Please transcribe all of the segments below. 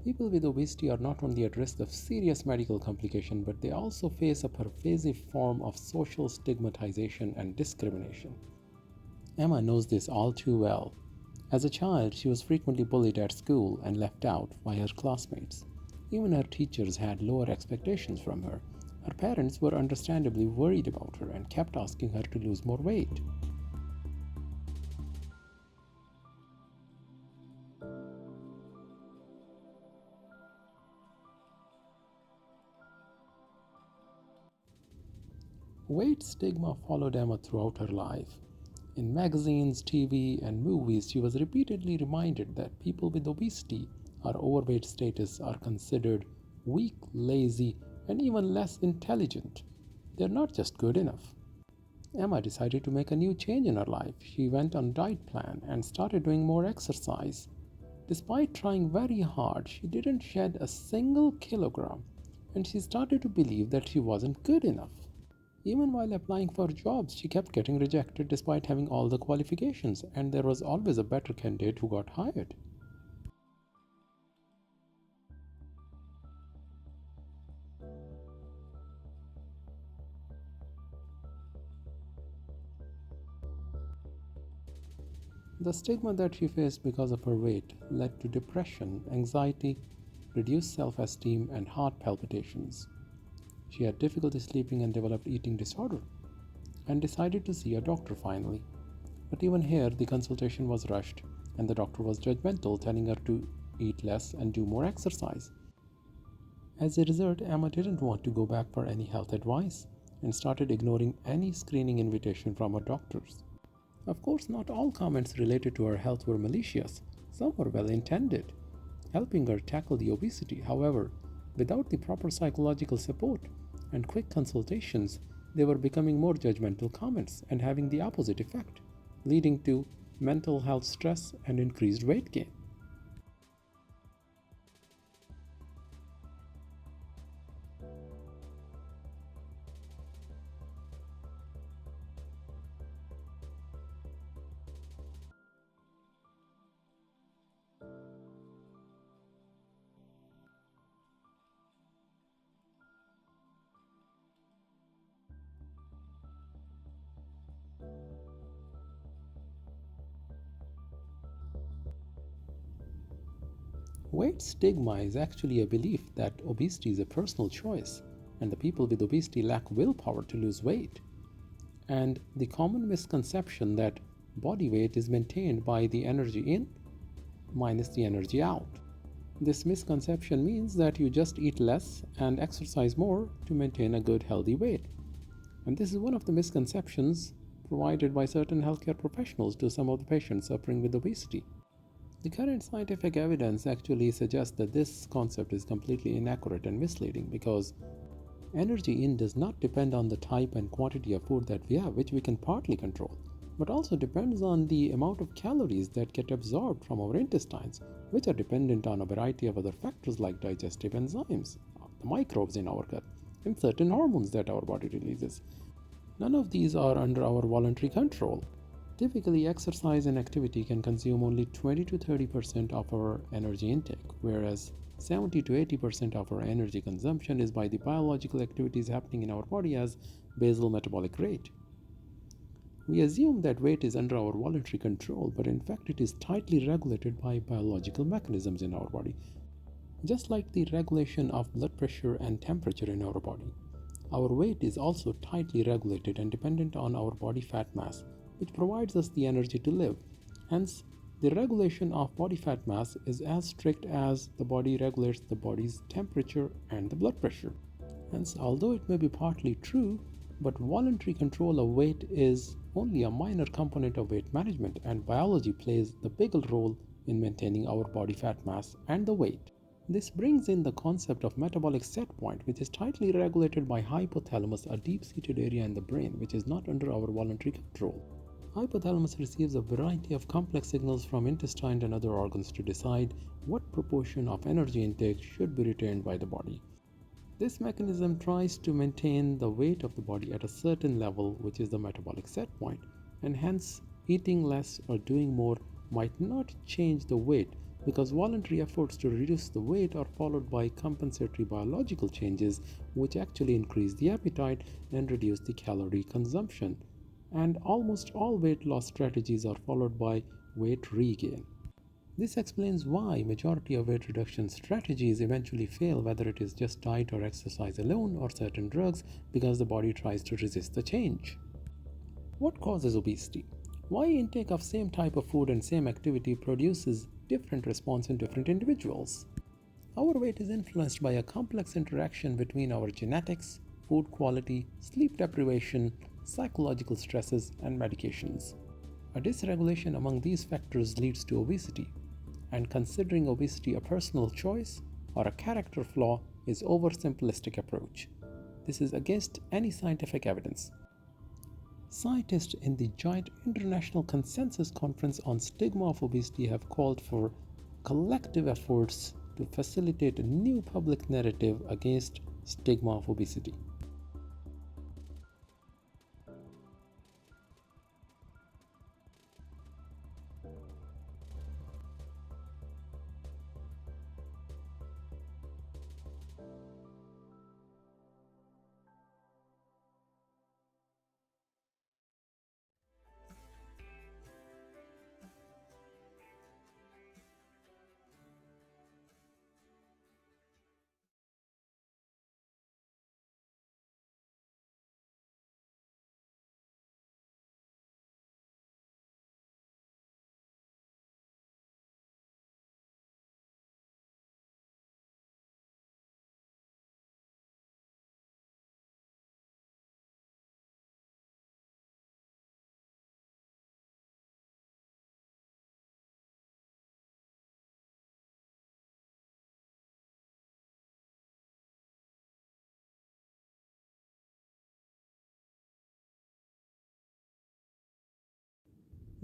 People with obesity are not only at risk of serious medical complication, but they also face a pervasive form of social stigmatization and discrimination. Emma knows this all too well. As a child, she was frequently bullied at school and left out by her classmates. Even her teachers had lower expectations from her. Her parents were understandably worried about her and kept asking her to lose more weight. Weight stigma followed Emma throughout her life. In magazines, TV, and movies, she was repeatedly reminded that people with obesity or overweight status are considered weak, lazy, and even less intelligent. They're not just good enough. Emma decided to make a new change in her life. She went on a diet plan and started doing more exercise. Despite trying very hard, she didn't shed a single kilogram, and she started to believe that she wasn't good enough. Even while applying for jobs, she kept getting rejected despite having all the qualifications, and there was always a better candidate who got hired. The stigma that she faced because of her weight led to depression, anxiety, reduced self esteem, and heart palpitations. She had difficulty sleeping and developed eating disorder, and decided to see a doctor finally. But even here, the consultation was rushed, and the doctor was judgmental, telling her to eat less and do more exercise. As a result, Emma didn't want to go back for any health advice and started ignoring any screening invitation from her doctors. Of course, not all comments related to her health were malicious, some were well intended, helping her tackle the obesity. However, without the proper psychological support and quick consultations, they were becoming more judgmental comments and having the opposite effect, leading to mental health stress and increased weight gain. Weight stigma is actually a belief that obesity is a personal choice and the people with obesity lack willpower to lose weight, and the common misconception that body weight is maintained by the energy in minus the energy out. This misconception means that you just eat less and exercise more to maintain a good healthy weight. And this is one of the misconceptions provided by certain healthcare professionals to some of the patients suffering with obesity. The current scientific evidence actually suggests that this concept is completely inaccurate and misleading because energy in does not depend on the type and quantity of food that we have, which we can partly control, but also depends on the amount of calories that get absorbed from our intestines, which are dependent on a variety of other factors like digestive enzymes, the microbes in our gut, and certain hormones that our body releases. None of these are under our voluntary control. Typically, exercise and activity can consume only 20 to 30% of our energy intake, whereas 70 to 80% of our energy consumption is by the biological activities happening in our body as basal metabolic rate. We assume that weight is under our voluntary control, but in fact, it is tightly regulated by biological mechanisms in our body, just like the regulation of blood pressure and temperature in our body. Our weight is also tightly regulated and dependent on our body fat mass, which provides us the energy to live. Hence, the regulation of body fat mass is as strict as the body regulates the body's temperature and the blood pressure. Hence, although it may be partly true, but voluntary control of weight is only a minor component of weight management, and biology plays the bigger role in maintaining our body fat mass and the weight. This brings in the concept of metabolic set point, which is tightly regulated by hypothalamus, a deep-seated area in the brain which is not under our voluntary control. Hypothalamus receives a variety of complex signals from intestine and other organs to decide what proportion of energy intake should be retained by the body. This mechanism tries to maintain the weight of the body at a certain level, which is the metabolic set point, and hence eating less or doing more might not change the weight, because voluntary efforts to reduce the weight are followed by compensatory biological changes which actually increase the appetite and reduce the calorie consumption. And almost all weight loss strategies are followed by weight regain. This explains why majority of weight reduction strategies eventually fail, whether it is just diet or exercise alone or certain drugs, because the body tries to resist the change. What causes obesity? Why intake of same type of food and same activity produces different response in different individuals? Our weight is influenced by a complex interaction between our genetics, food quality, sleep deprivation, psychological stresses, and medications. A dysregulation among these factors leads to obesity, and considering obesity a personal choice or a character flaw is oversimplistic approach. This is against any scientific evidence. Scientists in the Joint International Consensus Conference on Stigma of Obesity have called for collective efforts to facilitate a new public narrative against stigma of obesity.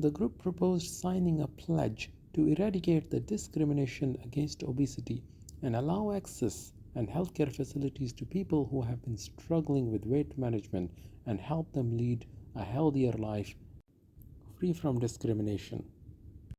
The group proposed signing a pledge to eradicate the discrimination against obesity and allow access and healthcare facilities to people who have been struggling with weight management and help them lead a healthier life free from discrimination.